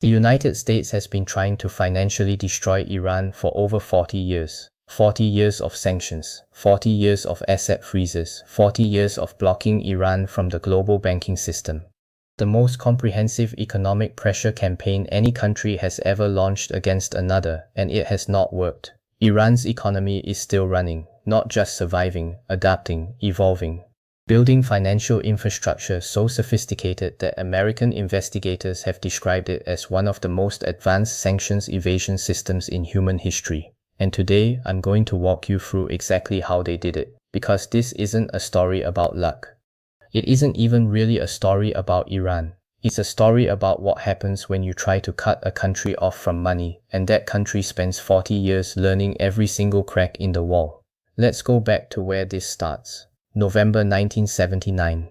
The United States has been trying to financially destroy Iran for over 40 years. 40 years of sanctions, 40 years of asset freezes, 40 years of blocking Iran from the global banking system. The most comprehensive economic pressure campaign any country has ever launched against another, and it has not worked. Iran's economy is still running, not just surviving, adapting, evolving. Building financial infrastructure so sophisticated that American investigators have described it as one of the most advanced sanctions evasion systems in human history. And today, I'm going to walk you through exactly how they did it, because this isn't a story about luck. It isn't even really a story about Iran. It's a story about what happens when you try to cut a country off from money, and that country spends 40 years learning every single crack in the wall. Let's go back to where this starts. November 1979.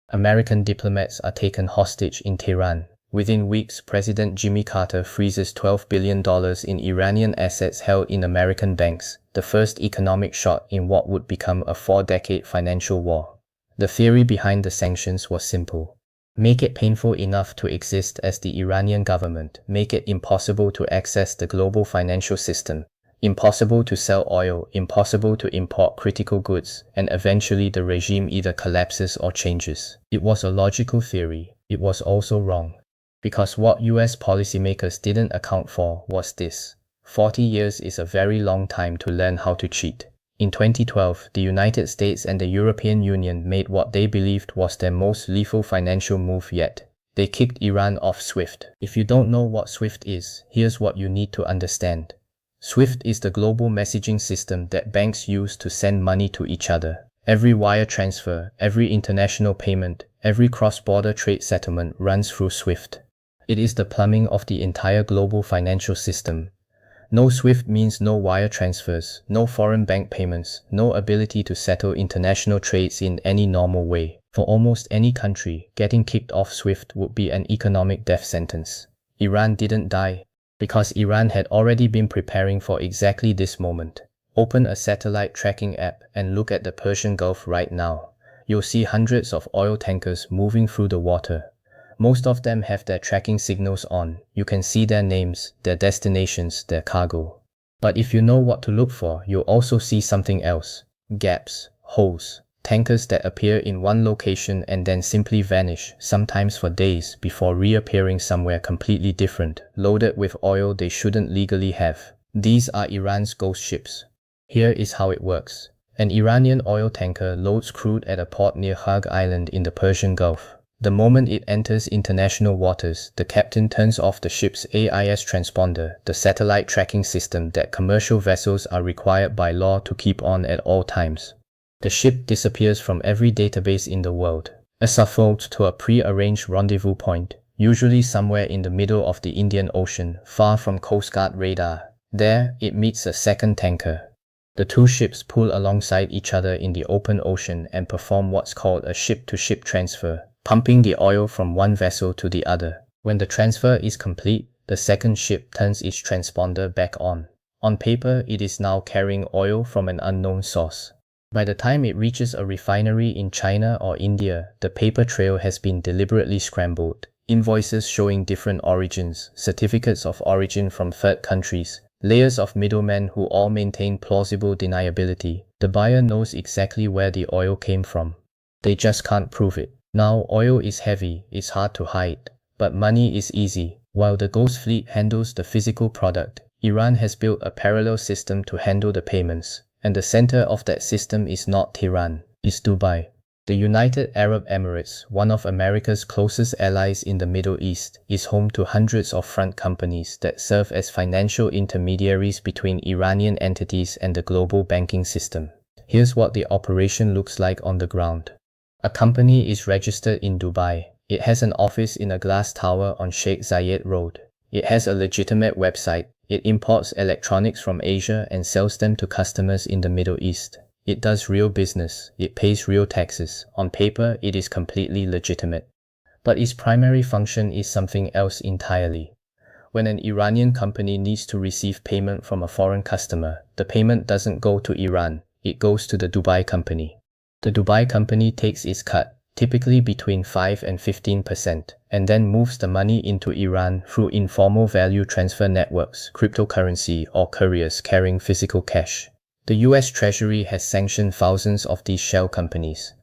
American diplomats are taken hostage in Tehran. Within weeks, President Jimmy Carter freezes $12 billion in Iranian assets held in American banks, the first economic shot in what would become a 4-decade financial war. The theory behind the sanctions was simple. Make it painful enough to exist as the Iranian government, make it impossible to access the global financial system, impossible to sell oil, impossible to import critical goods, and eventually the regime either collapses or changes. It was a logical theory. It was also wrong. Because what US policymakers didn't account for was this. 40 years is a very long time to learn how to cheat. In 2012, the United States and the European Union made what they believed was their most lethal financial move yet. They kicked Iran off SWIFT. If you don't know what SWIFT is, here's what you need to understand. SWIFT is the global messaging system that banks use to send money to each other. Every wire transfer, every international payment, every cross-border trade settlement runs through SWIFT. It is the plumbing of the entire global financial system. No SWIFT means no wire transfers, no foreign bank payments, no ability to settle international trades in any normal way. For almost any country, getting kicked off SWIFT would be an economic death sentence. Iran didn't die, because Iran had already been preparing for exactly this moment. Open a satellite tracking app and look at the Persian Gulf right now. You'll see hundreds of oil tankers moving through the water. Most of them have their tracking signals on. You can see their names, their destinations, their cargo. But if you know what to look for, you'll also see something else. Gaps, holes, tankers that appear in one location and then simply vanish, sometimes for days, before reappearing somewhere completely different, loaded with oil they shouldn't legally have. These are Iran's ghost ships. Here is how it works. An Iranian oil tanker loads crude at a port near Zhang Island in the Persian Gulf. The moment it enters international waters, the captain turns off the ship's AIS transponder, the satellite tracking system that commercial vessels are required by law to keep on at all times. The ship disappears from every database in the world, escorted to a pre-arranged rendezvous point, usually somewhere in the middle of the Indian Ocean, far from Coast Guard radar. There, it meets a second tanker. The two ships pull alongside each other in the open ocean and perform what's called a ship-to-ship transfer, pumping the oil from one vessel to the other. When the transfer is complete, the second ship turns its transponder back on. On paper, it is now carrying oil from an unknown source. By the time it reaches a refinery in China or India, the paper trail has been deliberately scrambled. Invoices showing different origins, certificates of origin from third countries, layers of middlemen who all maintain plausible deniability. The buyer knows exactly where the oil came from. They just can't prove it. Now, oil is heavy, it's hard to hide, but money is easy. While the Ghost Fleet handles the physical product, Iran has built a parallel system to handle the payments, and the center of that system is not Tehran, it's Dubai. The United Arab Emirates, one of America's closest allies in the Middle East, is home to hundreds of front companies that serve as financial intermediaries between Iranian entities and the global banking system. Here's what the operation looks like on the ground. A company is registered in Dubai. It has an office in a glass tower on Sheikh Zayed Road. It has a legitimate website. It imports electronics from Asia and sells them to customers in the Middle East. It does real business. It pays real taxes. On paper, it is completely legitimate. But its primary function is something else entirely. When an Iranian company needs to receive payment from a foreign customer, the payment doesn't go to Iran. It goes to the Dubai company. The Dubai company takes its cut, typically between 5 and 15%, and then moves the money into Iran through informal value transfer networks, cryptocurrency, or couriers carrying physical cash. The US Treasury has sanctioned thousands of these shell companies.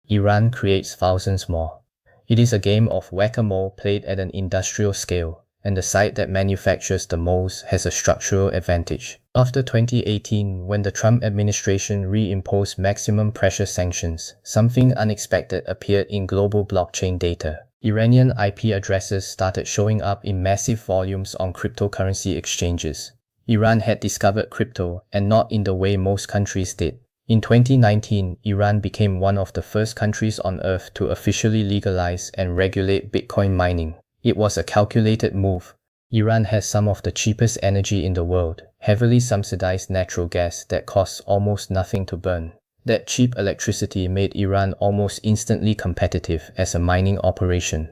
Iran creates thousands more. It is a game of whack-a-mole played at an industrial scale, and the side that manufactures the moles has a structural advantage. After 2018, when the Trump administration reimposed maximum pressure sanctions, something unexpected appeared in global blockchain data. Iranian IP addresses started showing up in massive volumes on cryptocurrency exchanges. Iran had discovered crypto, and not in the way most countries did. In 2019, Iran became one of the first countries on earth to officially legalize and regulate Bitcoin mining. It was a calculated move. Iran has some of the cheapest energy in the world, heavily subsidized natural gas that costs almost nothing to burn. That cheap electricity made Iran almost instantly competitive as a mining operation.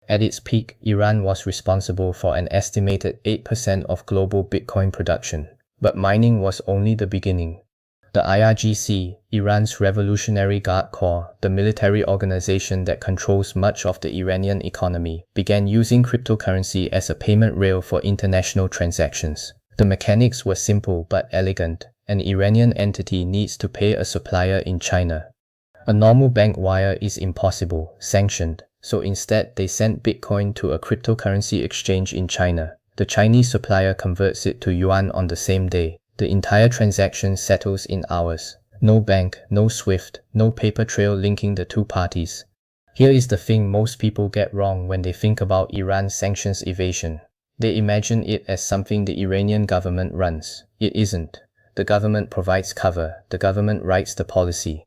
At its peak, Iran was responsible for an estimated 8% of global Bitcoin production. But mining was only the beginning. The IRGC, Iran's Revolutionary Guard Corps, the military organization that controls much of the Iranian economy, began using cryptocurrency as a payment rail for international transactions. The mechanics were simple but elegant. An Iranian entity needs to pay a supplier in China. A normal bank wire is impossible, sanctioned, so instead they sent Bitcoin to a cryptocurrency exchange in China. The Chinese supplier converts it to yuan on the same day. The entire transaction settles in hours. No bank, no SWIFT, no paper trail linking the two parties. Here is the thing most people get wrong when they think about Iran's sanctions evasion. They imagine it as something the Iranian government runs. It isn't. The government provides cover, the government writes the policy.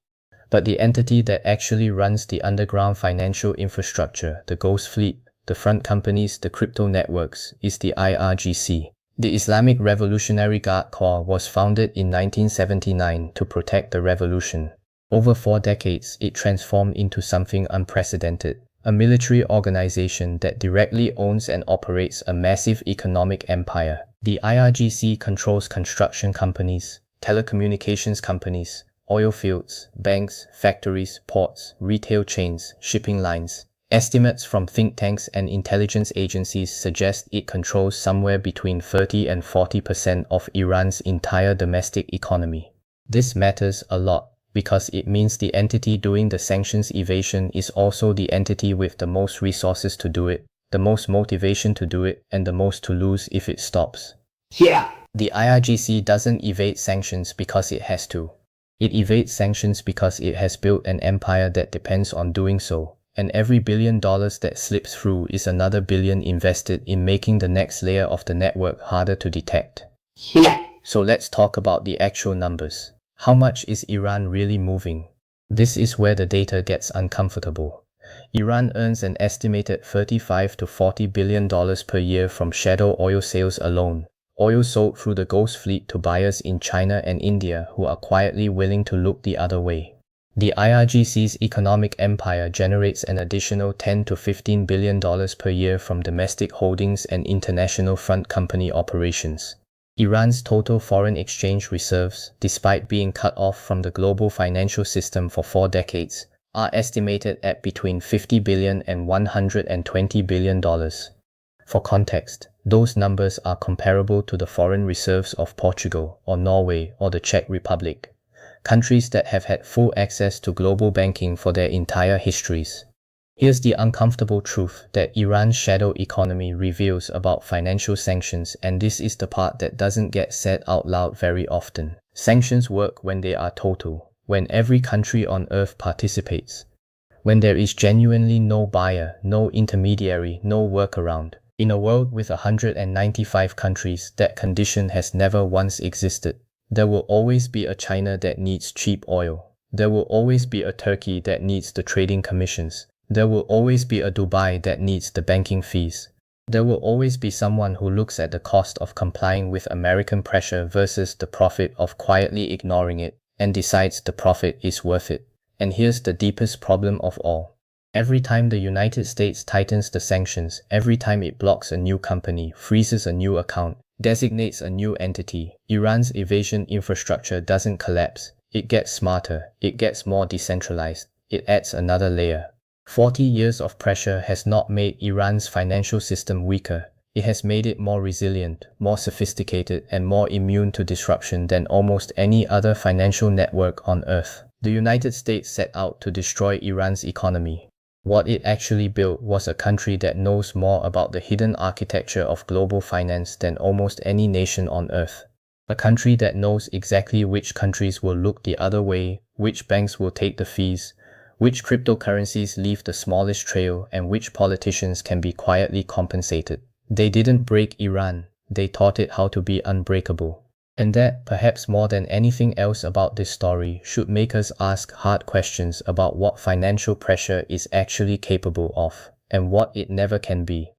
But the entity that actually runs the underground financial infrastructure, the ghost fleet, the front companies, the crypto networks, is the IRGC. The Islamic Revolutionary Guard Corps was founded in 1979 to protect the revolution. Over 4 decades, it transformed into something unprecedented, a military organization that directly owns and operates a massive economic empire. The IRGC controls construction companies, telecommunications companies, oil fields, banks, factories, ports, retail chains, shipping lines. Estimates from think tanks and intelligence agencies suggest it controls somewhere between 30 and 40% of Iran's entire domestic economy. This matters a lot because it means the entity doing the sanctions evasion is also the entity with the most resources to do it, the most motivation to do it, and the most to lose if it stops. Yeah. The IRGC doesn't evade sanctions because it has to. It evades sanctions because it has built an empire that depends on doing so. And every $1 billion that slips through is another billion invested in making the next layer of the network harder to detect. Yeah. So let's talk about the actual numbers. How much is Iran really moving? This is where the data gets uncomfortable. Iran earns an estimated $35 to $40 billion per year from shadow oil sales alone. Oil sold through the ghost fleet to buyers in China and India who are quietly willing to look the other way. The IRGC's economic empire generates an additional $10 to $15 billion per year from domestic holdings and international front company operations. Iran's total foreign exchange reserves, despite being cut off from the global financial system for 4 decades, are estimated at between $50 billion and $120 billion. For context, those numbers are comparable to the foreign reserves of Portugal or Norway or the Czech Republic. Countries that have had full access to global banking for their entire histories. Here's the uncomfortable truth that Iran's shadow economy reveals about financial sanctions, and this is the part that doesn't get said out loud very often. Sanctions work when they are total, when every country on earth participates, when there is genuinely no buyer, no intermediary, no workaround. In a world with 195 countries, that condition has never once existed. There will always be a China that needs cheap oil. There will always be a Turkey that needs the trading commissions. There will always be a Dubai that needs the banking fees. There will always be someone who looks at the cost of complying with American pressure versus the profit of quietly ignoring it and decides the profit is worth it. And here's the deepest problem of all. Every time the United States tightens the sanctions, every time it blocks a new company, freezes a new account, designates a new entity, Iran's evasion infrastructure doesn't collapse. It gets smarter, it gets more decentralized, it adds another layer. 40 years of pressure has not made Iran's financial system weaker. It has made it more resilient, more sophisticated, and more immune to disruption than almost any other financial network on Earth. The United States set out to destroy Iran's economy. What it actually built was a country that knows more about the hidden architecture of global finance than almost any nation on Earth. A country that knows exactly which countries will look the other way, which banks will take the fees, which cryptocurrencies leave the smallest trail, and which politicians can be quietly compensated. They didn't break Iran, they taught it how to be unbreakable. And that, perhaps more than anything else about this story, should make us ask hard questions about what financial pressure is actually capable of, and what it never can be.